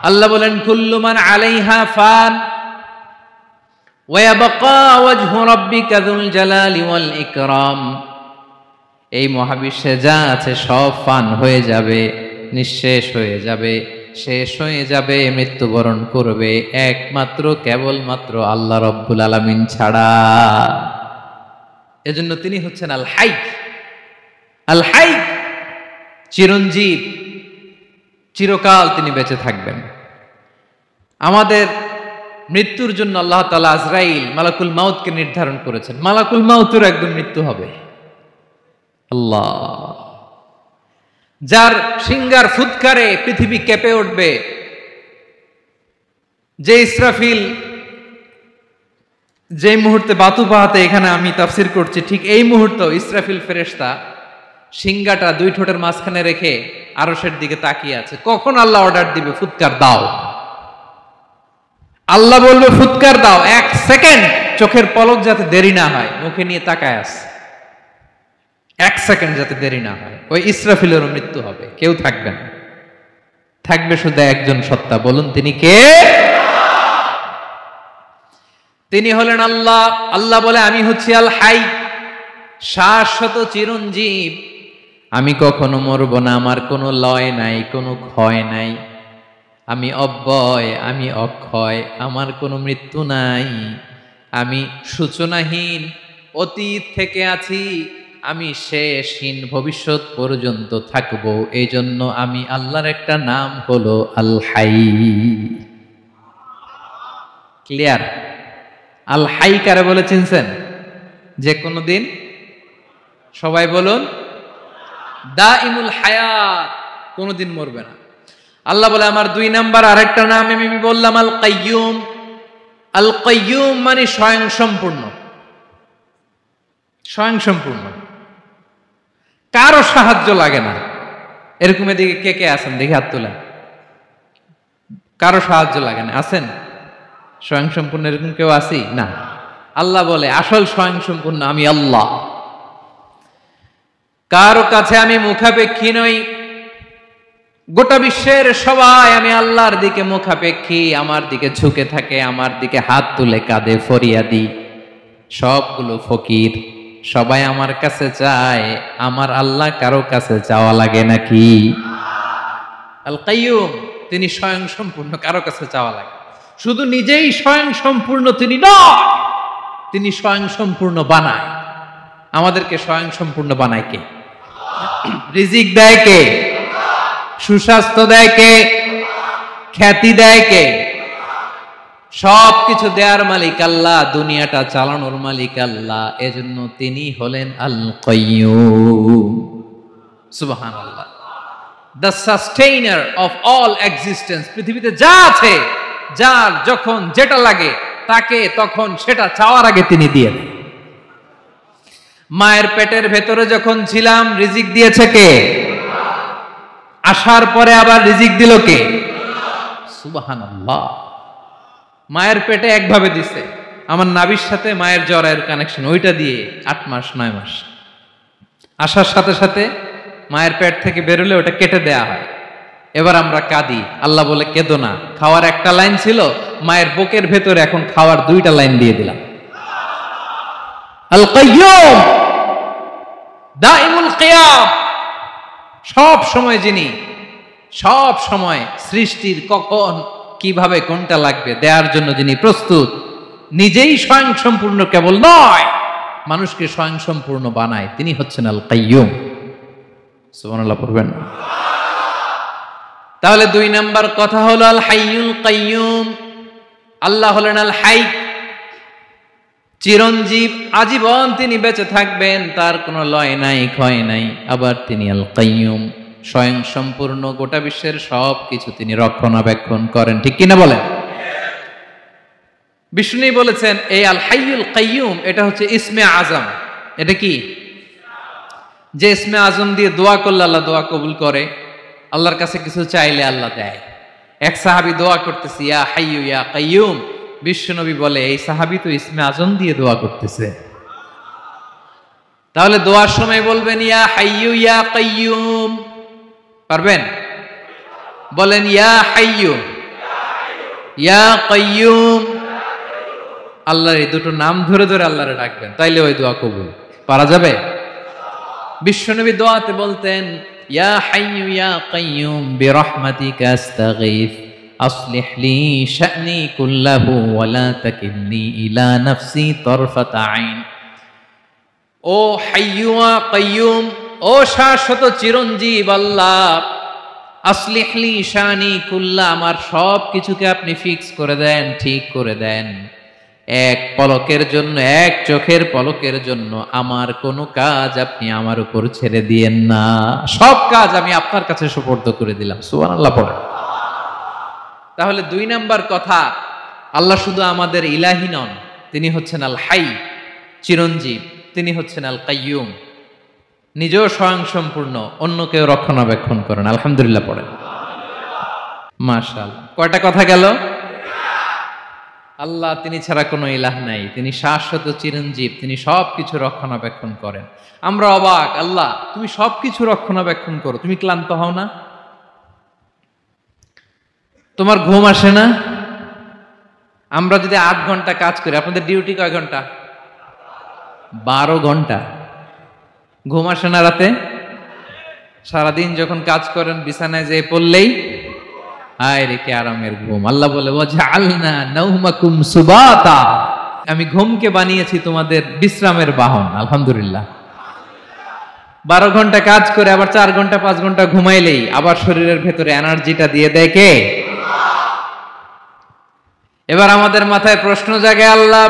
আল্লাহ বলেন কুল্লু মান আলাইহা ফান ওয়া ইয়াবকা ওয়াজহু রাব্বিকা যুল জালালি ওয়াল ইকরাম। এই মহাবিশ্বে যা আছে সব ফান হয়ে যাবে, নিঃশেষ হয়ে যাবে, শেষ হয়ে যাবে, মৃত্যুবরণ করবে, একমাত্র কেবলমাত্র আল্লাহ রব্বুল আলামিন ছাড়া। এজন্য তিনি হচ্ছেন আল হাই। আল হাই চিরঞ্জীব, চিরকাল তিনি বেঁচে থাকবেন। আমাদের মৃত্যুর জন্য আল্লাহ তাআলা আজরাইল মালাকুল মাউতকে নির্ধারণ করেছেন। মালাকুল মাউতের একদম মৃত্যু হবে। আল্লাহ, যার সিংহার ফুৎকারে পৃথিবী কেঁপে উঠবে, যে ইসরাফিল যে মুহূর্তে বাতু পাহাতে এখানে আমি তাফসির করছি, ঠিক এই মুহূর্তে ইসরাফিল ফেরেশতা সিংহাটা 2 ঠোঁটের মাঝখানে রেখে আরশের দিকে তাকিয়ে আছে। কখন আল্লাহ অর্ডার দিবে ফুৎকার দাও, আল্লাহ বলবে ফুৎকার দাও, 1 সেকেন্ড চোখের পলক যাতে দেরি না হয়, মুখে নিয়ে তাকায় আছে, 1 সেকেন্ড যাতে দেরি না হয়। ওই ইসরাফিলেরও মৃত্যু হবে, কেউ থাকবে না, থাকবে শুধু একজন সত্তা। বলুন তিনি কে? তিনি হলেন আল্লাহ। আল্লাহ বলে আমি হচ্ছি আল হাই, শাশ্বত চিরঞ্জীব। আমি কখনো মরব না, আমার কোনো লয় নাই, কোনো ক্ষয় নাই। আমি অব্যয়, আমি অক্ষয়, আমার কোনো মৃত্যু নাই। আমি সূচনাহীন, অতীত থেকে আছি, আমি শেষহীন, ভবিষ্যৎ পর্যন্ত থাকব। এই জন্য আমি আল্লাহর একটা নাম হলো আল হাই। ক্লিয়ার? আল হাই কারে বলে চিনছেন? যে কোনো দিন, সবাই বলুন, দাইমুল হায়াত, কোনোদিন মরবে না। আল্লাহ বলে আমার 2 নাম্বার আরেকটা নাম আমি বললাম আল কাইয়ুম। আল কাইয়ুম মানে স্বয়ং সম্পূর্ণ, স্বয়ং সম্পূর্ণ, কারো সাহায্য লাগে না। এরকম এদিকে কে কে আছেন দেখি হাত তোলেন। কারো সাহায্য লাগে না, আছেন? স্বয়ং সম্পূর্ণ এরকম কেউ আছি না? আল্লাহ বলে আসল স্বয়ং সম্পূর্ণ আমি আল্লাহ। কারো কাছে আমি মুখাপেক্ষী নই। গোটা বিশ্বের সবাই আমি আল্লাহর দিকে মুখাপেক্ষী, আমার দিকে ঝুঁকে থাকে, আমার দিকে হাত তুলে কাঁদে ফরিয়াদি। সবগুলো ফকির, সবাই আমার কাছে চায়। আমার আল্লাহ কারো কাছে চাওয়া লাগে নাকি? আল কাইয়ুম, তিনি স্বয়ং সম্পূর্ণ, কারো কাছে চাওয়া লাগে। শুধু নিজেই স্বয়ং সম্পূর্ণ তিনি নয়, তিনি স্বয়ং সম্পূর্ণ বানায়। আমাদেরকে স্বয়ং সম্পূর্ণ বানায় কে? রিজিক দেয় কে? সুস্বাস্থ্য দেয় কে? খ্যাতি দেয় কে? সবকিছু দেয়ার মালিক আল্লাহ, দুনিয়াটা চালানোর মালিক আল্লাহ। এজন্য তিনি হলেন আল কাইয়ুম। সুবহানাল্লাহ। The sustainer of all existence. পৃথিবীতে যা আছে, যার যখন যেটা লাগে তাকে তখন সেটা চাওয়ার আগে তিনি দিয়ে দেন। মায়ের পেটের ভেতরে যখন ছিলাম রিজিক দিয়েছে কে? আসার পরে আবার রিজিক দিল কে? সুবহানাল্লাহ। মায়ের পেটে একভাবে দিছে, আমার নাভির সাথে মায়ের জরায়ের কানেকশন, ওইটা দিয়ে 8 মাস 9 মাস। আসার সাথে সাথে মায়ের পেট থেকে বেরোলে ওটা কেটে দেয়া হয়। এবার আমরা কাঁদি, আল্লাহ বলে কেঁদো না, খাওয়ার একটা লাইন ছিল, মায়ের বুকের ভেতরে এখন খাওয়ার 2টা লাইন দিয়ে দিলাম। আল কাইয়ুম, দাইমুল কিয়াম, সব সময় যিনি, সব সময় সৃষ্টির কখন কিভাবে কোনটা লাগবে দেওয়ার জন্য যিনি প্রস্তুত, নিজেই স্বয়ং সম্পূর্ণ কেবল নয়, মানুষকে স্বয়ং সম্পূর্ণ বানায়, তিনি হচ্ছেন আল কাইয়ুম। সুবহানাল্লাহ পড়বেন। তাহলে 2 নাম্বার কথা হলো আল হাইয়ুল কাইয়ুম। আল্লাহ হলেন আল হাই, চিরঞ্জীব, আজীবন তিনি বেঁচে থাকবেন, তার কোনো লয় নাই, ক্ষয় নাই। আবার তিনি আল কাইয়ুম, স্বয়ং সম্পূর্ণ, গোটা বিশ্বের সব কিছু তিনি রক্ষণাবেক্ষণ করেন, ঠিক কিনা বলেন? বিষ্ণু বলেছেন এই আল হাইয়ুল কাইয়ুম এটা হচ্ছে ইসমে আজম। এটা কি? যে ইসমে আজম দিয়ে দোয়া করলে আল্লাহ দোয়া কবুল করে, আল্লাহর কাছে কিছু চাইলে আল্লাহ দেয়। এক সাহাবী দোয়া করতেছে ইয়া হাইয়ু ইয়া কাইয়ুম, বিশ্বনবী বলে এই সাহাবী তো ইসমে আজম দিয়ে দোয়া করতেছে। তাহলে দোয়ার সময় বলবেন ইয়া হাইয়ু ইয়া কাইয়ুম, পারবেন? বলেন ইয়া হাইয়ু ইয়া কাইয়ুম। আল্লাহর এই দুটো নাম ধরে ধরে আল্লাহরে ডাকবেন, তাইলে ওই দোয়া কবুল। পারা যাবে? বিশ্বনবী দোয়াতে বলতেন ইয়া হাইয়ু ইয়া কাইয়ুম বিরহমাতিকা আস্তাগীথ আসলিহ লি শা'নি কুল্লাহু ওয়া লা তাকিলনি ইলা নাফসি তারফাতা আইন। ও হাইয়ু ওয়া কাইয়ুম, ও শাশ্বত চিরঞ্জীব আল্লাহ, আসলিহ লি শা'নি কুল্লা, আমার সব কিছুকে আপনি ফিক্স করে দেন, ঠিক করে দেন। এক পলকের জন্য, এক চোখের পলকের জন্য আমার কোনো কাজ আপনি আমার উপর ছেড়ে দিয়েন না, সব কাজ আমি আপনার কাছে সুপর্দ করে দিলাম। সুবহানাল্লাহ পড়ে। তাহলে 2 নাম্বার কথা, আল্লাহ শুধু আমাদের ইলাহি নন, তিনি হচ্ছেন আল হাই, চিরঞ্জীব, তিনি হচ্ছেন আল কাইয়ুম, নিজেও স্বয়ং সম্পূর্ণ, অন্যকেও রক্ষণাবেক্ষণ করেন। আলহামদুলিল্লাহ পড়েন। মাশাআল্লাহ। কয়টা কথা গেল? আল্লাহ তিনি ছাড়া কোনো ইলাহ নাই, তিনি শাশ্বত চিরঞ্জীব, তিনি সবকিছু রক্ষণাবেক্ষণ করেন। আমরা অবাক, আল্লাহ তুমি সবকিছু রক্ষণাবেক্ষণ করো, তুমি ক্লান্ত হও না? তোমার ঘুম আসে না? আমরা যদি 8 ঘন্টা কাজ করি, আপনাদের ডিউটি কয় ঘন্টা? 12 ঘন্টা। ঘুম আসে না রাতে? সারাদিন যখন কাজ করেন বিছানায় যেয়ে পড়লেই হায় রে কি আরামের ঘুম। আল্লাহ বলে ওয়াজআলনা নাওমাকুম সুবাতা, আমি ঘুমকে বানিয়েছি তোমাদের বিশ্রামের বাহন। আলহামদুলিল্লাহ। 12 ঘন্টা কাজ করে আবার 4 ঘন্টা 5 ঘন্টা ঘুমাইলেই আবার শরীরের ভেতরে এনার্জিটা দিয়ে দেয় কে? এবার আমাদের মাথায় প্রশ্ন জাগে, আল্লাহ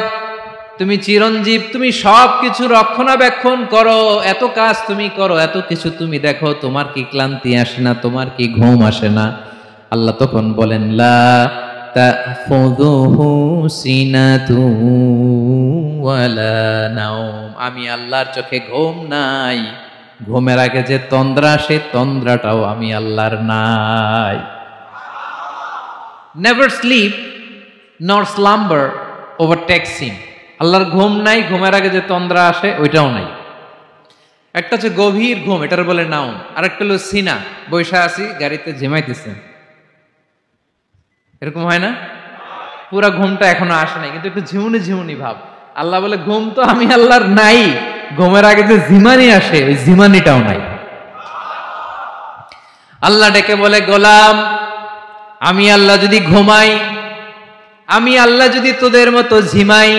তুমি চিরঞ্জীব, তুমি সবকিছু রক্ষণাবেক্ষণ করো, এত কাজ তুমি করো, এত কিছু তুমি দেখো, তোমার কি ক্লান্তি আসে না? তোমার কি ঘুম আসে না? আল্লাহ তখন বলেন লা তাখুযুহু সিনাতু ওয়ালা নাওম, আমি আল্লাহর চোখে ঘুম নাই, ঘুমের আগে যে তন্দ্রা, সে তন্দ্রাটাও আমি আল্লাহর নাই। নেভার স্লিপ নর স্লাম্বার ওভারটেকস হিম, আল্লাহর ঘুম নাই, ঘুমের আগে যে তন্দ্রা আসে ওইটাও নাই। একটা হচ্ছে গভীর ঘুম, এটার বলে নাওম, আর একটা হলো সিনা, বৈশা আছি গাড়িতে ঝিমাইতেছেন, এরকম হয় না? পুরা ঘুমটা এখনো আসে নাই, কিন্তু একটু ঝিমুনি ঝিমুনি ভাব। আল্লাহ বলে ঘুম তো আমি আল্লাহর নাই, ঘুমের আগে যে ঝিমানি আসে ওই ঝিমানিটাও নাই। আল্লাহ ডেকে বলে গোলাম, আমি আল্লাহ যদি ঘুমাই, আমি আল্লাহ যদি তোদের মতো ঝিমাই,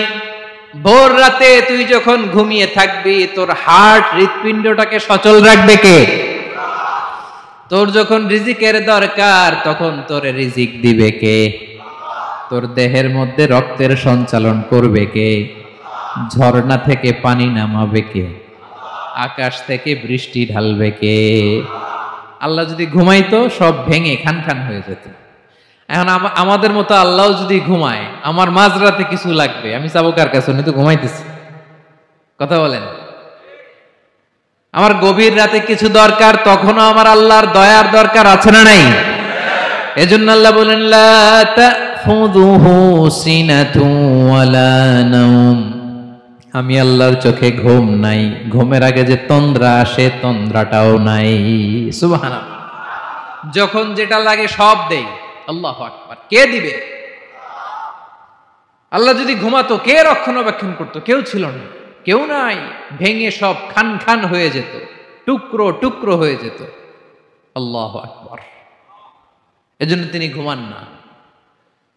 ভোর রাতে তুই যখন ঘুমিয়ে থাকবি তোর হার্ট হৃৎপিণ্ডটাকে সচল রাখবে কে? তোর যখন রিজিকের দরকার তখন তোর রিজিক দিবে কে? তোর দেহের মধ্যে রক্তের সঞ্চালন করবে কে? ঝর্ণা থেকে পানি নামাবে কে? আকাশ থেকে বৃষ্টি ঢালবে কে? আল্লাহ যদি ঘুমাইতো সব ভেঙে খান খান হয়ে যেত। এখন আমাদের মতো আল্লাহ যদি ঘুমায়, আমার মাঝরাতে কিছু লাগবে, আমি যাবো কার কাছে? উনি তো ঘুমাইতেছি। কথা বলেন। আমার গভীর রাতে কিছু দরকার, তখনও আমার আল্লাহর দয়ার দরকার আছে না নাই? এজন্য আল্লাহ বলেন লা তাখুযুহু সিনাতুন ওয়ালা নাওম, আমি আল্লাহর চোখে ঘুম নাই, ঘুমের আগে যে তন্দ্রা আসে তন্দ্রাটাও নাই। সুবহানাল্লাহ। যখন যেটা লাগে সব দেই। আল্লাহু আকবার। কে দিবে? আল্লাহ যদি ঘুমাতো কে রক্ষণাবেক্ষণ করতো? কেউ ছিল না, কেউ নাই। ভেঙে সব খান খান হয়ে যেত, টুকরো টুকরো হয়ে যেত। আল্লাহু আকবার। এজন্য তিনি ঘুমান না।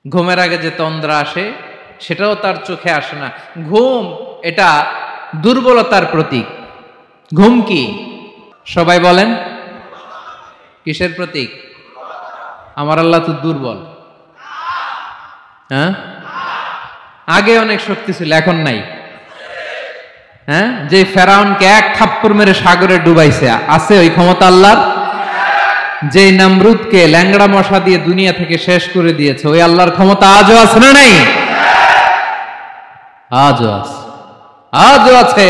ঘুমের আগে যে তন্দ্রা আসে সেটাও তার চোখে আসে না। ঘুম এটা দুর্বলতার প্রতীক। ঘুম কি? সবাই বলেন, কিসের প্রতীক? আমার আল্লাহ তো দুর্বল। হ্যাঁ, আগে অনেক শক্তি ছিল, এখন নাই। হ্যাঁ, যে ফেরাউনকে এক থাপ্পড় মেরে সাগরে ডুবাইছে, আছে ওই ক্ষমতা আল্লাহর? যে নমরুদকে ল্যাংড়া মশা দিয়ে দুনিয়া থেকে শেষ করে দিয়েছে, ওই আল্লাহর ক্ষমতা আজও আছে না নাই? আজও আছে, আজও আছে।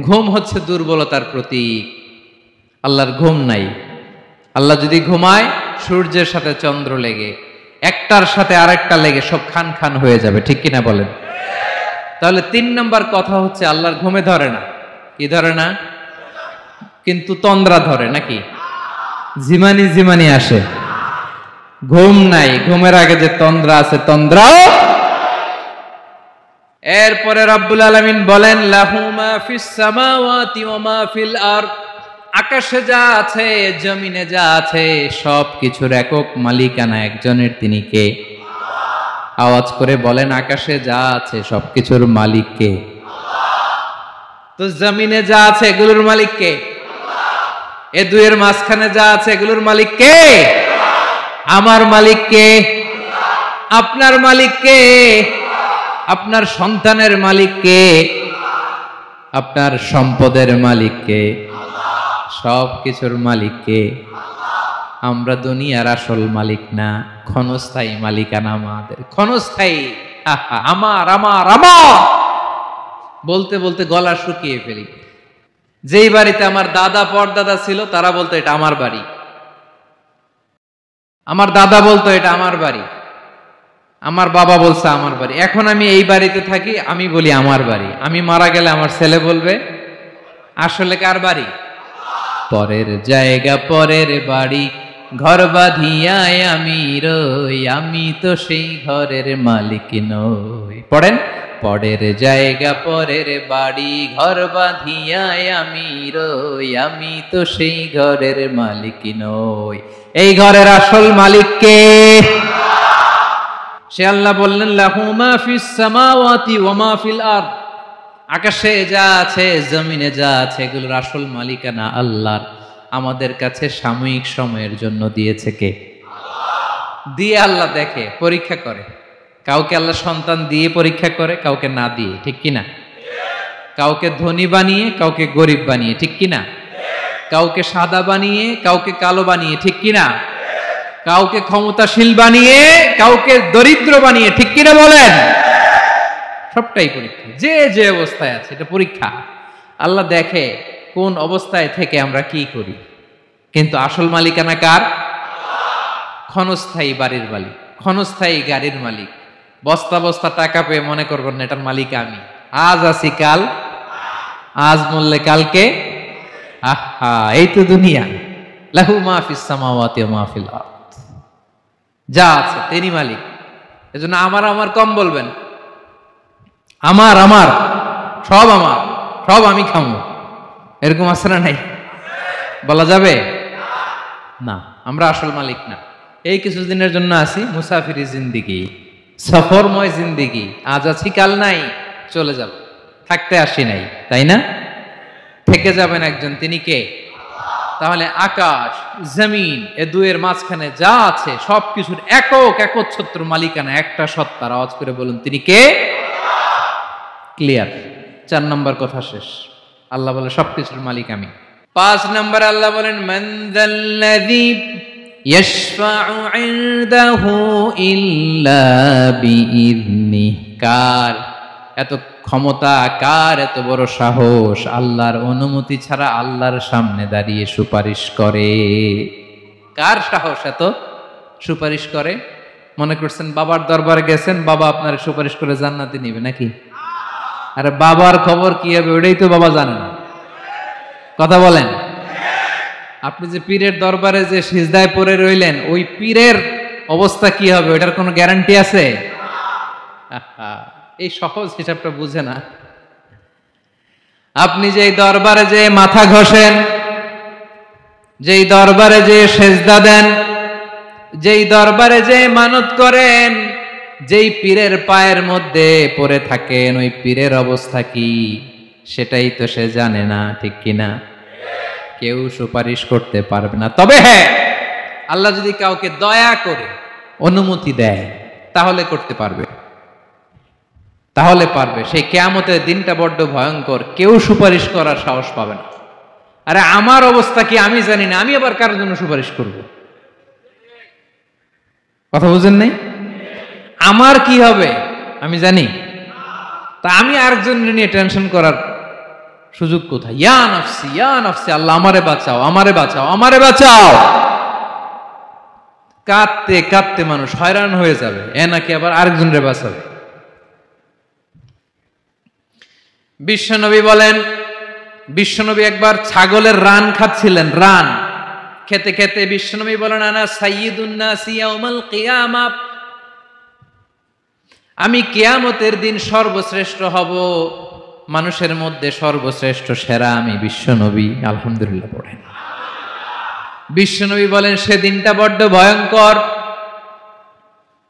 ঘুম হচ্ছে দুর্বলতার প্রতীক। আল্লাহর ঘুম নাই। আল্লাহ যদি ঘুমায়, সূর্যের সাথে চন্দ্র লেগে, একটার সাথে আরেকটা লেগে সব খান খান হয়ে যাবে। ঠিক কিনা বলেন? তাহলে 3 নম্বর কথা হচ্ছে আল্লাহর ঘুমে ধরে না। কি ধরে না? কিন্তু তন্দ্রা ধরে নাকি? জিমানি জিমানি আসে। ঘুম নাই, ঘুমের আগে যে তন্দ্রা আছে তন্দ্রাও। এরপরে রব্বুল আলামিন বলেন লাহু মা ফিস সামাওয়াতি ওয়া মা ফিল আরদ, আকাশে যা আছে জমিনে যা আছে সব কিছুর একক মালিকানা একজনের। তিনি কে? আওয়াজ করে বলেন, আকাশে যা আছে সবকিছুর মালিক কে? তো জমিনে যা আছে এগুলোর মালিক কে? এ দুয়ের মাঝখানে যা আছে এগুলোর মালিক কে? আমার মালিক কে? আপনার মালিক কে? আপনার সন্তানের মালিক কে? আপনার সম্পদের মালিক কে? সব কিছুর মালিক কে? আমরা দুনিয়ার আসল মালিক না, ক্ষণস্থায়ী মালিকানা আমাদের। ক্ষণস্থায়ী। আমার আমার আমার বলতে বলতে গলা শুকিয়ে ফেলি। যেই বাড়িতে আমার দাদা পরদাদা ছিল তারা বলতো এটা আমার বাড়ি, আমার দাদা বলতো এটা আমার বাড়ি, আমার বাবা বলছে আমার বাড়ি। এখন আমি এই বাড়িতে থাকি, আমি বলি আমার বাড়ি। আমি মারা গেলে আমার ছেলে বলবে আসলে কার বাড়ি? পরের জায়গা পরের বাড়ি, ঘর বাঁধিয়ায় আমি রই, আমি তো সেই ঘরের মালিক নই। পড়েন, পরের জায়গা পরের বাড়ি, ঘর বাঁধিয়ায় আমি রই, আমি তো সেই ঘরের মালিক নই। এই ঘরের আসল মালিক কে? সে আল্লাহ বললেন লাহু মা ফিস সামাওয়াতি ওয়া মা ফিল আরদ, আকাশে যা আছে জমিনে যা আছে এগুলোর আসল মালিকানা আল্লাহর। আমাদের কাছে সাময়িক সময়ের জন্য দিয়েছে কে? দিয়ে আল্লাহ দেখে, পরীক্ষা করে। কাউকে আল্লাহ সন্তান দিয়ে পরীক্ষা করে, কাউকে না দিয়ে। ঠিক কিনা? কাউকে ধনী বানিয়ে, কাউকে গরিব বানিয়ে। ঠিক কিনা? কাউকে সাদা বানিয়ে, কাউকে কালো বানিয়ে। ঠিক কিনা? কাউকে ক্ষমতাশীল বানিয়ে, কাউকে দরিদ্র বানিয়ে। ঠিক কিনা বলেন? সবটাই পরীক্ষা। যে যে অবস্থায় আছে এটা পরীক্ষা। আল্লাহ দেখে কোন অবস্থায় থেকে আমরা কি করি। কিন্তু আসল মালিকানা কার? ক্ষণস্থায়ী বাড়ির মালিক, ক্ষণস্থায়ী গাড়ির মালিক। বস্তা বস্তা টাকা পেয়ে মনে করবেন না এটার মালিক আমি। আজ আছি কাল, আজ মরলে কালকে। আহা, এই তো দুনিয়া। লাহু মা ফিস সামাওয়াতি ওয়া মা ফিল আরদ, যা আছে তিনি মালিক। এজন্য আমার আমার কম বলবেন। আমার আমার সব আমার, সব আমি খামো, এরকম আছে না নাই? বলা যাবে না। আমরা আসল মালিক না। এই কিছুদিনের জন্য আছি মুসাফিরি জিন্দিগি, সফরময় জিন্দিগি। আজ আছি কাল নাই। চলে যাব, থাকতে আসি নাই, তাই না? থেকে যাবেন একজন, তিনি কে? তাহলে আকাশ জমিন এ দুয়ের মাঝখানে যা আছে সবকিছুর একক একচ্ছত্র মালিকানা একটা সত্তার। আওয়াজ করে বলুন, তিনি কে? ক্লিয়ার। 4 নম্বর কথা শেষ। আল্লাহ বলে সবকিছুর মালিক আমি। 5 নম্বর আল্লাহ বলেন, মান যাল্লাযী ইয়াশফাউ ইনদাহু ইল্লা বিইযনিহি। কার এত ক্ষমতা, কার এত বড় সাহস আল্লাহর অনুমতি ছাড়া আল্লাহর সামনে দাঁড়িয়ে সুপারিশ করে? কার সাহস এত সুপারিশ করে? মনে করছেন বাবার দরবারে গেছেন, বাবা আপনার সুপারিশ করে জান্নাতে নিবে নাকি? আরে বাবার খবর কি হবে ওটাই তো বাবা জানে না। কথা বলেন। আপনি যে পীরের দরবারে যে সিজদায় পড়ে রইলেন, ওই পীরের অবস্থা কি হবে ওটার কোনো গ্যারান্টি আছে? এই সহজ হিসাবটা বুঝে না। আপনি যেই দরবারে যে মাথা ঘষেন, যেই দরবারে যে সেজদা দেন, যেই দরবারে যে মানত করেন, যেই পীরের পায়ের মধ্যে পড়ে থাকেন, ওই পীরের অবস্থা কি সেটাই তো সে জানে না, ঠিক কিনা? কেউ সুপারিশ করতে পারবে না। তবে হ্যাঁ, আল্লাহ যদি কাউকে দয়া করে অনুমতি দেয় তাহলে করতে পারবে, তাহলে পারবে। সেই কিয়ামতের দিনটা বড্ড ভয়ঙ্কর, কেউ সুপারিশ করার সাহস পাবে না। আরে আমার অবস্থা কি আমি জানি না, আমি আবার কার জন্য সুপারিশ করব? কথা বুঝেন নাই? আমার কি হবে আমি জানি, তা আমি আরেকজন নিয়ে টেনশন করার সুযোগ কোথায়? ইয়া নাফসি ইয়া নাফসি, আল্লাহ আমারে বাঁচাও, আমারে বাঁচাও, আমারে বাঁচাও। কাঁদতে কাঁদতে মানুষ হয়রান হয়ে যাবে, এ নাকি আবার আরেকজনের বাঁচাবে। বিশ্বনবী বলেন, বিশ্বনবী একবার ছাগলের রান খাচ্ছিলেন। রান খেতে খেতে বিশ্বনবী বলেন, আনা সাইয়্যিদুন নাসি ইয়াউমাল কিয়ামা, আমি কিয়ামতের দিন সর্বশ্রেষ্ঠ হব, মানুষের মধ্যে সর্বশ্রেষ্ঠ সেরা আমি বিশ্বনবী। আলহামদুলিল্লাহ পড়েন। বিশ্বনবী বলেন, সেদিনটা বড্ড ভয়ঙ্কর,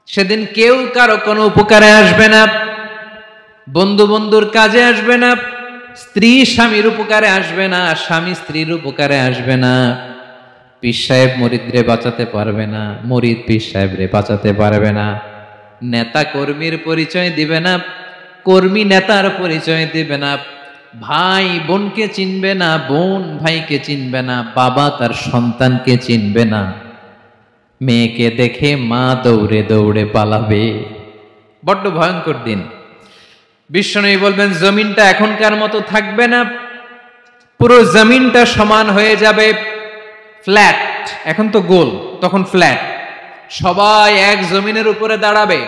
সেদিন কেউ কারো কোনো উপকারে আসবে না, বন্ধু বন্ধুর কাজে আসবে না, স্ত্রী স্বামীর উপকারে আসবে না, স্বামী স্ত্রীর উপকারে আসবে না, পীর সাহেব মুরিদরে বাঁচাতে পারবে না, মুরিদ পীর সাহেবরে বাঁচাতে পারবে না, নেতা কর্মীর পরিচয় দিবে না, কর্মী নেতার পরিচয় দিবে না, ভাই বোনকে চিনবে না, বোন ভাইকে চিনবে না, বাবা তার সন্তানকে চিনবে না, মেয়েকে দেখে মা দৌড়ে দৌড়ে পালাবে। বড্ড ভয়ঙ্কর দিন। বিশ্বনবী বলবেন, জমিনটা এখনকার মতো থাকবে না, পুরো জমিনটা সমান হয়ে যাবে, ফ্ল্যাট। এখন তো গোল, তখন ফ্ল্যাট। সবাই এক জমিনের উপরে দাঁড়াবে,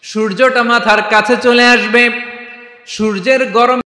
সূর্যটা মাথার কাছে চলে আসবে, সূর্যের গরম